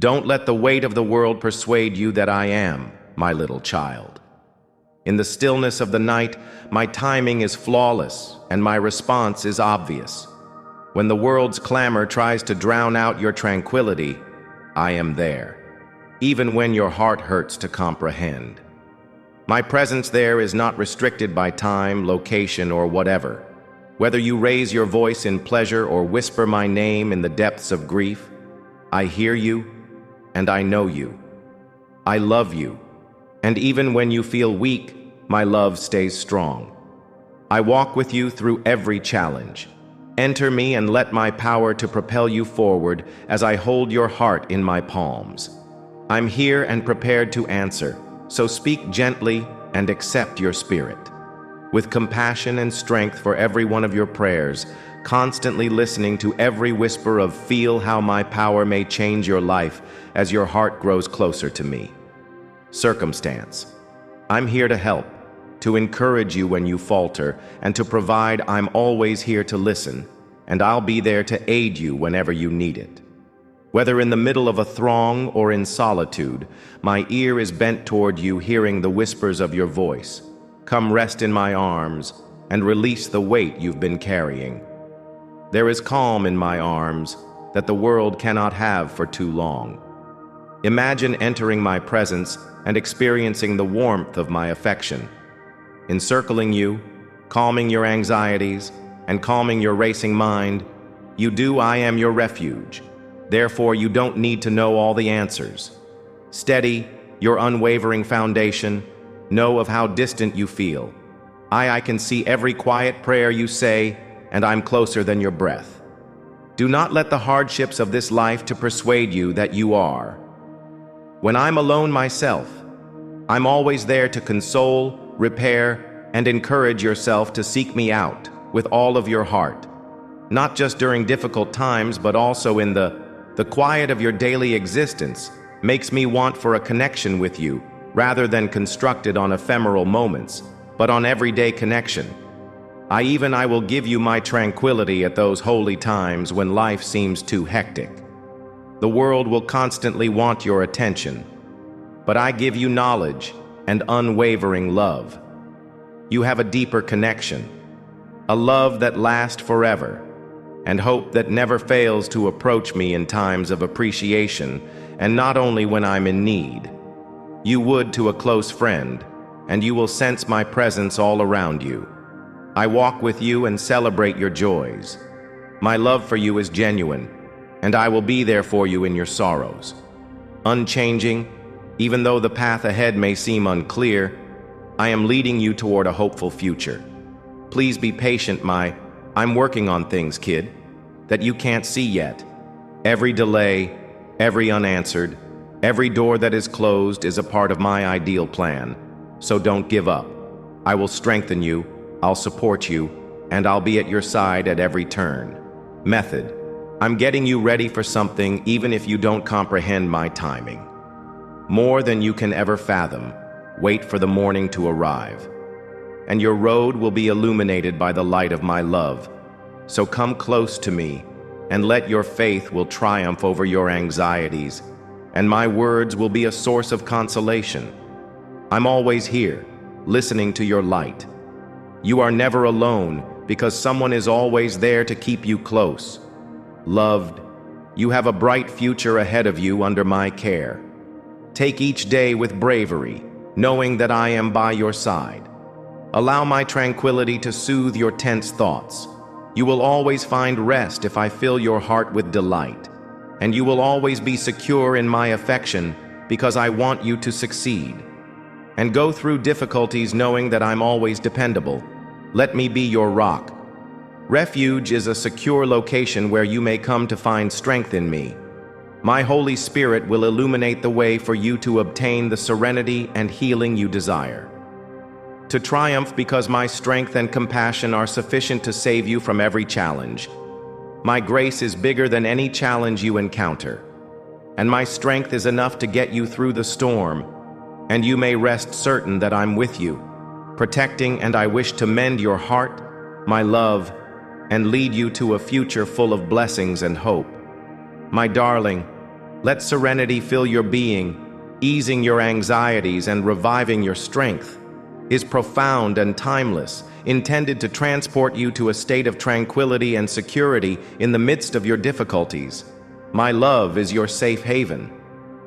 Don't let the weight of the world persuade you that I am, my little child. In the stillness of the night, my timing is flawless and my response is obvious. When the world's clamor tries to drown out your tranquility, I am there, even when your heart hurts to comprehend. My presence there is not restricted by time, location, or whatever. Whether you raise your voice in pleasure or whisper my name in the depths of grief, I hear you and I know you. I love you, and even when you feel weak, my love stays strong. I walk with you through every challenge. Enter me and let my power to propel you forward as I hold your heart in my palms. I'm here and prepared to answer, so speak gently and accept your spirit. With compassion and strength for every one of your prayers, constantly listening to every whisper of feel how my power may change your life as your heart grows closer to me. Circumstance. I'm here to help, to encourage you when you falter, and to provide. I'm always here to listen, and I'll be there to aid you whenever you need it. Whether in the middle of a throng or in solitude, my ear is bent toward you, hearing the whispers of your voice. Come rest in my arms and release the weight you've been carrying. There is calm in my arms that the world cannot have for too long. Imagine entering my presence and experiencing the warmth of my affection. Encircling you, calming your anxieties, and calming your racing mind, I am your refuge. Therefore, you don't need to know all the answers. Steady, your unwavering foundation. Know of how distant you feel. I can see every quiet prayer you say, and I'm closer than your breath. Do not let the hardships of this life to persuade you that you are. When I'm alone myself, I'm always there to console, repair, and encourage yourself to seek me out with all of your heart. Not just during difficult times, but also in the quiet of your daily existence makes me want for a connection with you, rather than constructed on ephemeral moments, but on everyday connection. I will give you my tranquility at those holy times when life seems too hectic. The world will constantly want your attention, but I give you knowledge and unwavering love. You have a deeper connection, a love that lasts forever, and hope that never fails to approach me in times of appreciation, and not only when I'm in need. You would to a close friend, and you will sense my presence all around you. I walk with you and celebrate your joys. My love for you is genuine, and I will be there for you in your sorrows. Unchanging, even though the path ahead may seem unclear, I am leading you toward a hopeful future. Please be patient, I'm working on things, kid, that you can't see yet. Every delay, every unanswered, every door that is closed is a part of my ideal plan. So don't give up. I will strengthen you, I'll support you, and I'll be at your side at every turn. Method. I'm getting you ready for something even if you don't comprehend my timing. More than you can ever fathom, wait for the morning to arrive. And your road will be illuminated by the light of my love. So come close to me, and let your faith will triumph over your anxieties, and my words will be a source of consolation. I'm always here, listening to your light. You are never alone, because someone is always there to keep you close. Loved, you have a bright future ahead of you under my care. Take each day with bravery, knowing that I am by your side. Allow my tranquility to soothe your tense thoughts. You will always find rest if I fill your heart with delight. And you will always be secure in my affection because I want you to succeed. And go through difficulties knowing that I'm always dependable. Let me be your rock. Refuge is a secure location where you may come to find strength in me. My Holy Spirit will illuminate the way for you to obtain the serenity and healing you desire. To triumph because my strength and compassion are sufficient to save you from every challenge. My grace is bigger than any challenge you encounter. And my strength is enough to get you through the storm. And you may rest certain that I'm with you, protecting, and I wish to mend your heart, my love, and lead you to a future full of blessings and hope. My darling, Let serenity fill your being, easing your anxieties and reviving your strength. Is profound and timeless, intended to transport you to a state of tranquility and security in the midst of your difficulties. My love is your safe haven.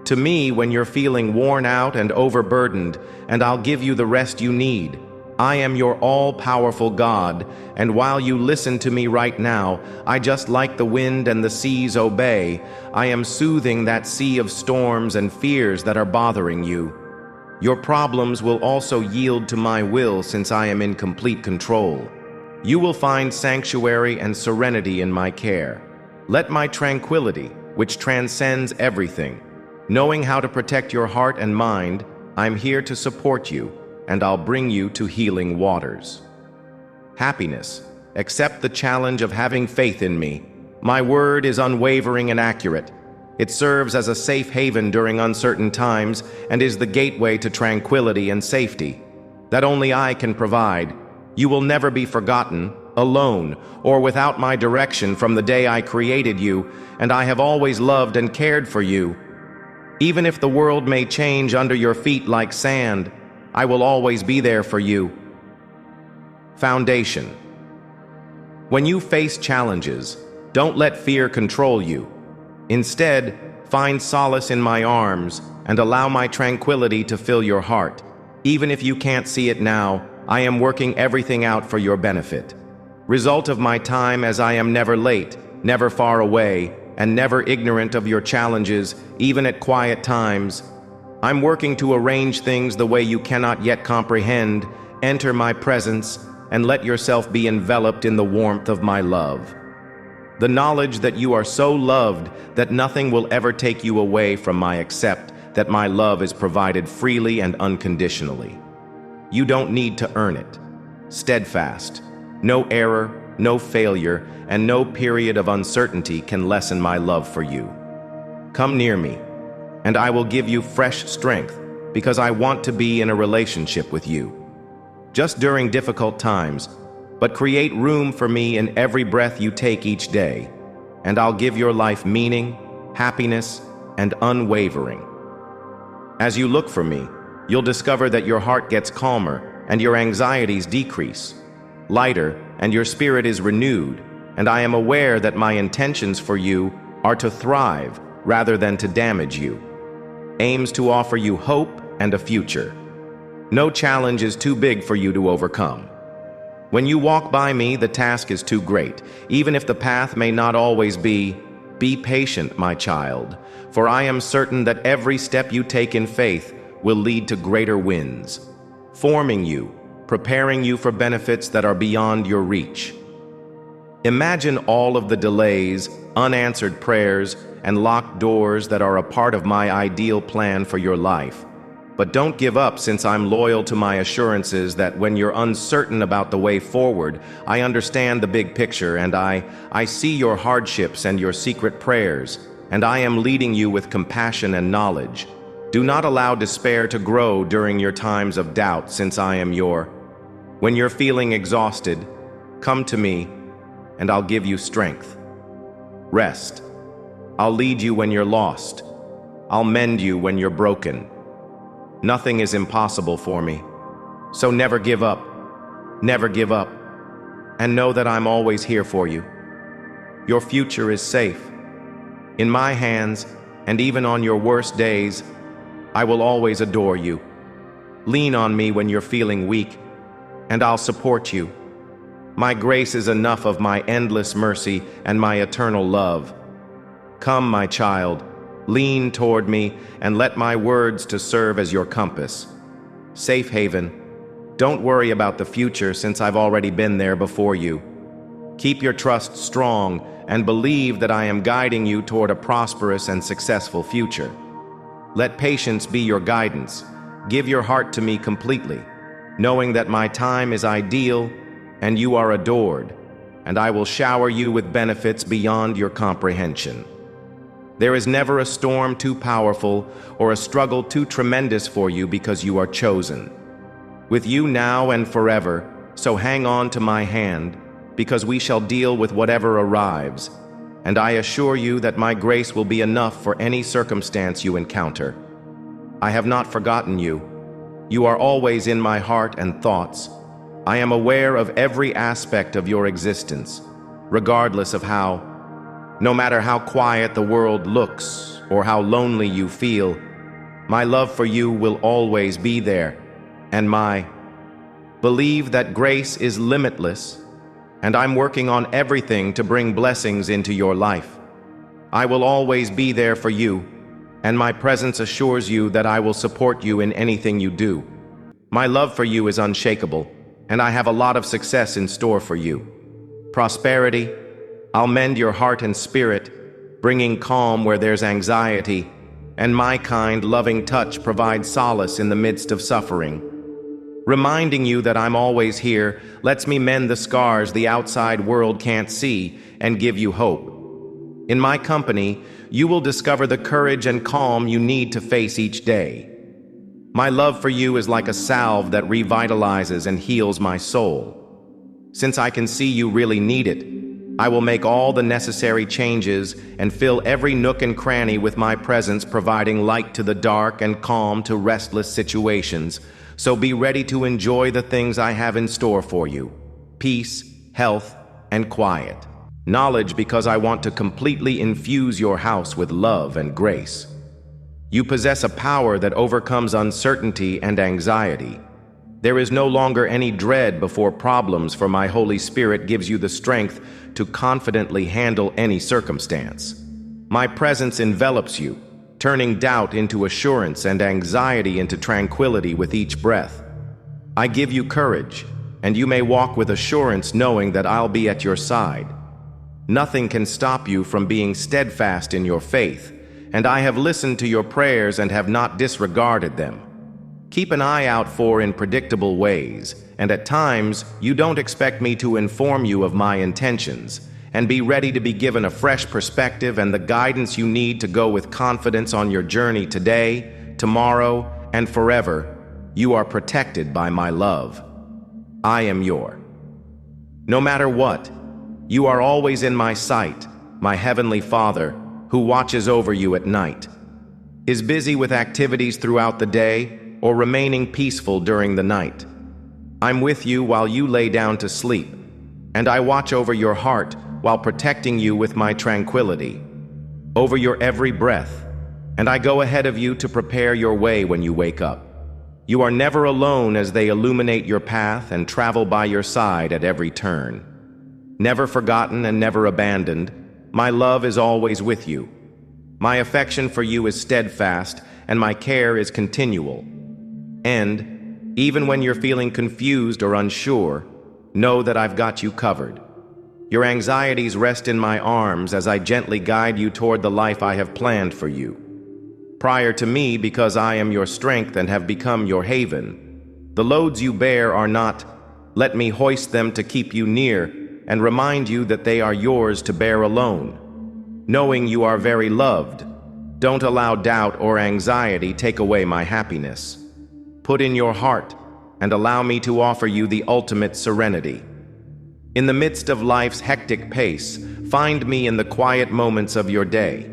To me, when you're feeling worn out and overburdened, and I'll give you the rest you need. I am your all-powerful God, and while you listen to me right now, I just like the wind and the seas obey. I am soothing that sea of storms and fears that are bothering you. Your problems will also yield to my will since I am in complete control. You will find sanctuary and serenity in my care. Let my tranquility, which transcends everything, knowing how to protect your heart and mind, I'm here to support you, and I'll bring you to healing waters. Happiness. Accept the challenge of having faith in me. My word is unwavering and accurate. It serves as a safe haven during uncertain times and is the gateway to tranquility and safety that only I can provide. You will never be forgotten, alone, or without my direction from the day I created you, and I have always loved and cared for you. Even if the world may change under your feet like sand, I will always be there for you. Foundation. When you face challenges, don't let fear control you. Instead, find solace in my arms and allow my tranquility to fill your heart. Even if you can't see it now, I am working everything out for your benefit. Result of my time as I am never late, never far away, and never ignorant of your challenges, even at quiet times. I'm working to arrange things the way you cannot yet comprehend. Enter my presence and let yourself be enveloped in the warmth of my love. The knowledge that you are so loved that nothing will ever take you away from my accept that my love is provided freely and unconditionally. You don't need to earn it. Steadfast. No error, no failure, and no period of uncertainty can lessen my love for you. Come near me, and I will give you fresh strength because I want to be in a relationship with you. Just during difficult times, but create room for me in every breath you take each day, and I'll give your life meaning, happiness, and unwavering. As you look for me, you'll discover that your heart gets calmer and your anxieties decrease, lighter, and your spirit is renewed, and I am aware that my intentions for you are to thrive rather than to damage you. Aims to offer you hope and a future. No challenge is too big for you to overcome. When you walk by me, the task is too great, even if the path may not always be. Be patient, my child, for I am certain that every step you take in faith will lead to greater wins, forming you, preparing you for benefits that are beyond your reach. Imagine all of the delays, unanswered prayers, and locked doors that are a part of my ideal plan for your life. But don't give up, since I'm loyal to my assurances that when you're uncertain about the way forward, I understand the big picture, and I see your hardships and your secret prayers, and I am leading you with compassion and knowledge. Do not allow despair to grow during your times of doubt, since I am When you're feeling exhausted, come to me, and I'll give you strength. Rest. I'll lead you when you're lost. I'll mend you when you're broken. Nothing is impossible for me. So never give up. Never give up. And know that I'm always here for you. Your future is safe. In my hands, and even on your worst days, I will always adore you. Lean on me when you're feeling weak, and I'll support you. My grace is enough of my endless mercy and my eternal love. Come, my child. Lean toward me and let my words to serve as your compass. Safe haven. Don't worry about the future, since I've already been there before you. Keep your trust strong and believe that I am guiding you toward a prosperous and successful future. Let patience be your guidance. Give your heart to me completely, knowing that my time is ideal and you are adored, and I will shower you with benefits beyond your comprehension. There is never a storm too powerful or a struggle too tremendous for you, because you are chosen. With you now and forever, so hang on to my hand, because we shall deal with whatever arrives, and I assure you that my grace will be enough for any circumstance you encounter. I have not forgotten you. You are always in my heart and thoughts. I am aware of every aspect of your existence, regardless of no matter how quiet the world looks or how lonely you feel, my love for you will always be there, and believe that grace is limitless, and I'm working on everything to bring blessings into your life. I will always be there for you, and my presence assures you that I will support you in anything you do. My love for you is unshakable, and I have a lot of success in store for you. Prosperity, I'll mend your heart and spirit, bringing calm where there's anxiety, and my kind, loving touch provides solace in the midst of suffering. Reminding you that I'm always here lets me mend the scars the outside world can't see and give you hope. In my company, you will discover the courage and calm you need to face each day. My love for you is like a salve that revitalizes and heals my soul. Since I can see you really need it, I will make all the necessary changes and fill every nook and cranny with my presence, providing light to the dark and calm to restless situations. So be ready to enjoy the things I have in store for you: peace, health, and quiet. Knowledge, because I want to completely infuse your house with love and grace. You possess a power that overcomes uncertainty and anxiety. There is no longer any dread before problems, for my Holy Spirit gives you the strength to confidently handle any circumstance. My presence envelops you, turning doubt into assurance and anxiety into tranquility with each breath. I give you courage, and you may walk with assurance knowing that I'll be at your side. Nothing can stop you from being steadfast in your faith, and I have listened to your prayers and have not disregarded them. Keep an eye out for in predictable ways, and at times you don't expect me to inform you of my intentions, and be ready to be given a fresh perspective and the guidance you need to go with confidence on your journey today, tomorrow, and forever. You are protected by my love. I am your. No matter what, you are always in my sight. My Heavenly Father, who watches over you at night, is busy with activities throughout the day or remaining peaceful during the night. I'm with you while you lay down to sleep, and I watch over your heart while protecting you with my tranquility, over your every breath, and I go ahead of you to prepare your way when you wake up. You are never alone as they illuminate your path and travel by your side at every turn. Never forgotten and never abandoned, my love is always with you. My affection for you is steadfast, and my care is continual. And even when you're feeling confused or unsure, know that I've got you covered. Your anxieties rest in my arms as I gently guide you toward the life I have planned for you. Prior to me, because I am your strength and have become your haven. The loads you bear are not. Let me hoist them to keep you near and remind you that they are yours to bear alone. Knowing you are very loved, don't allow doubt or anxiety take away my happiness. Put in your heart and allow me to offer you the ultimate serenity. In the midst of life's hectic pace, find me in the quiet moments of your day.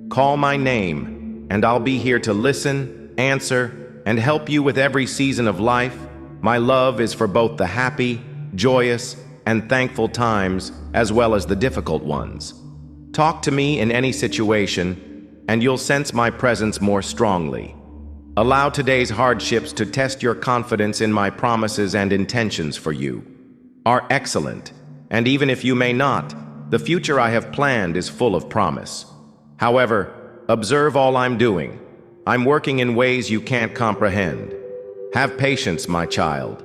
Call my name, and I'll be here to listen, answer, and help you with every season of life. My love is for both the happy, joyous, and thankful times, as well as the difficult ones. Talk to me in any situation, and you'll sense my presence more strongly. Allow today's hardships to test your confidence in my promises, and intentions for you are excellent, and even if you may not, the future I have planned is full of promise. However, observe all I'm doing. I'm working in ways you can't comprehend. Have patience, my child.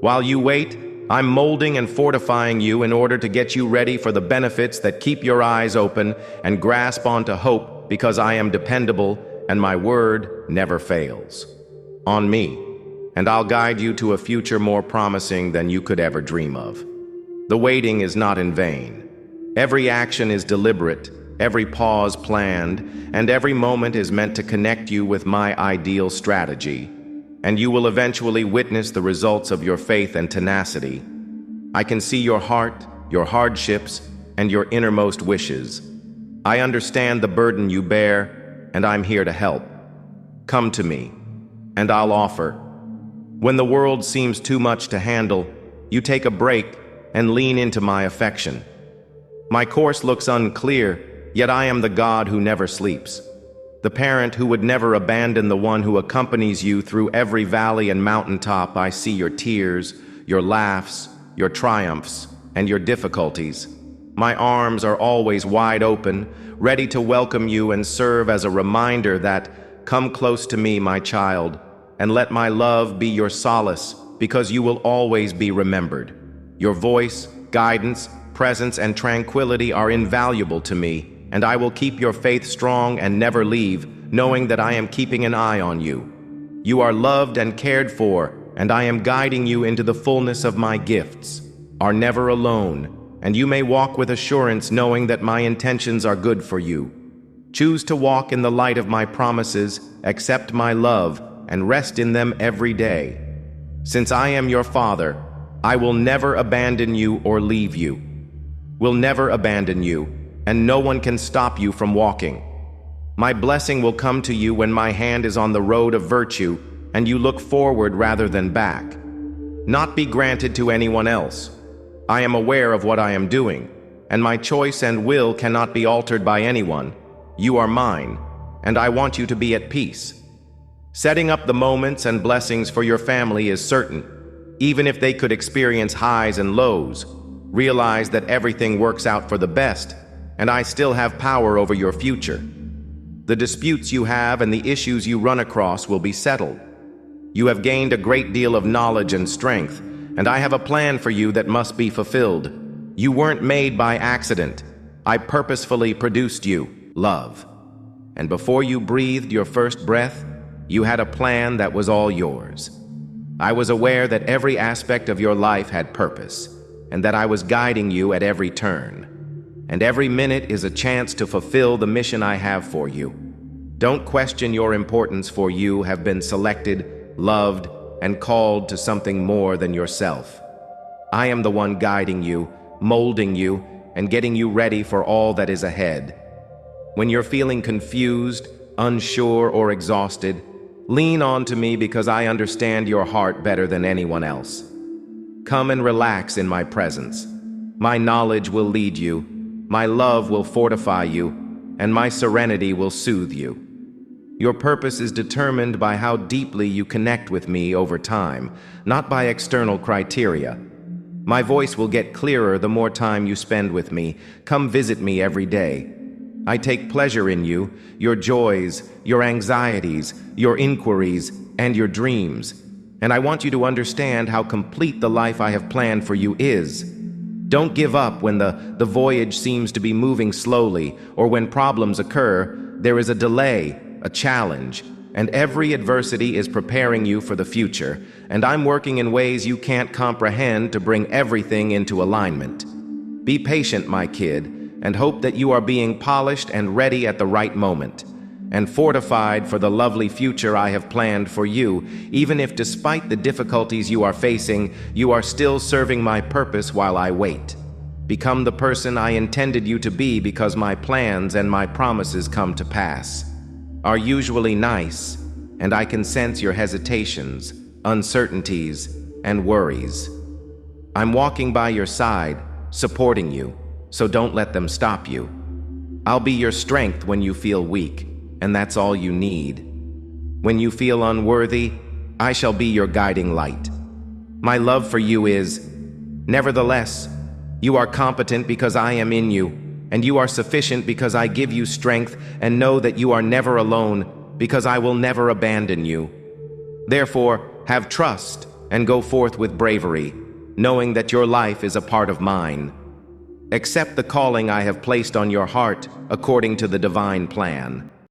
While you wait, I'm molding and fortifying you in order to get you ready for the benefits that keep your eyes open and grasp onto hope, because I am dependable and my word never fails. On me, and I'll guide you to a future more promising than you could ever dream of. The waiting is not in vain. Every action is deliberate, every pause planned, and every moment is meant to connect you with my ideal strategy, and you will eventually witness the results of your faith and tenacity. I can see your heart, your hardships, and your innermost wishes. I understand the burden you bear, and I'm here to help. Come to me, and I'll offer. When the world seems too much to handle, you take a break and lean into my affection. My course looks unclear, yet I am the God who never sleeps. The parent who would never abandon the one who accompanies you through every valley and mountaintop. I see your tears, your laughs, your triumphs, and your difficulties. My arms are always wide open, ready to welcome you and serve as a reminder that, come close to me, my child, and let my love be your solace, because you will always be remembered. Your voice, guidance, presence, and tranquility are invaluable to me, and I will keep your faith strong and never leave, knowing that I am keeping an eye on you. You are loved and cared for, and I am guiding you into the fullness of my gifts. Are never alone, and you may walk with assurance knowing that my intentions are good for you. Choose to walk in the light of my promises, accept my love, and rest in them every day. Since I am your Father, I will never abandon you or leave you. Will never abandon you, and no one can stop you from walking. My blessing will come to you when my hand is on the road of virtue, and you look forward rather than back. Not be granted to anyone else. I am aware of what I am doing, and my choice and will cannot be altered by anyone. You are mine, and I want you to be at peace. Setting up the moments and blessings for your family is certain. Even if they could experience highs and lows, realize that everything works out for the best, and I still have power over your future. The disputes you have and the issues you run across will be settled. You have gained a great deal of knowledge and strength, and I have a plan for you that must be fulfilled. You weren't made by accident. I purposefully produced you, love. And before you breathed your first breath, you had a plan that was all yours. I was aware that every aspect of your life had purpose, and that I was guiding you at every turn. And every minute is a chance to fulfill the mission I have for you. Don't question your importance, for you have been selected, loved, and called to something more than yourself. I am the one guiding you, molding you, and getting you ready for all that is ahead. When you're feeling confused, unsure, or exhausted, lean on to me, because I understand your heart better than anyone else. Come and relax in my presence. My knowledge will lead you, my love will fortify you, and my serenity will soothe you. Your purpose is determined by how deeply you connect with me over time, not by external criteria. My voice will get clearer the more time you spend with me. Come visit me every day. I take pleasure in you, your joys, your anxieties, your inquiries, and your dreams. And I want you to understand how complete the life I have planned for you is. Don't give up when the voyage seems to be moving slowly, or when problems occur. There is a delay, a challenge, and every adversity is preparing you for the future, and I'm working in ways you can't comprehend to bring everything into alignment. Be patient, my kid, and hope that you are being polished and ready at the right moment, and fortified for the lovely future I have planned for you, even if despite the difficulties you are facing, you are still serving my purpose while I wait. Become the person I intended you to be, because my plans and my promises come to pass. Are usually nice, and I can sense your hesitations, uncertainties, and worries. I'm walking by your side, supporting you, so don't let them stop you. I'll be your strength when you feel weak, and that's all you need. When you feel unworthy, I shall be your guiding light. My love for you is, nevertheless, you are competent because I am in you, and you are sufficient because I give you strength, and know that you are never alone, because I will never abandon you. Therefore, have trust and go forth with bravery, knowing that your life is a part of mine. Accept the calling I have placed on your heart according to the divine plan.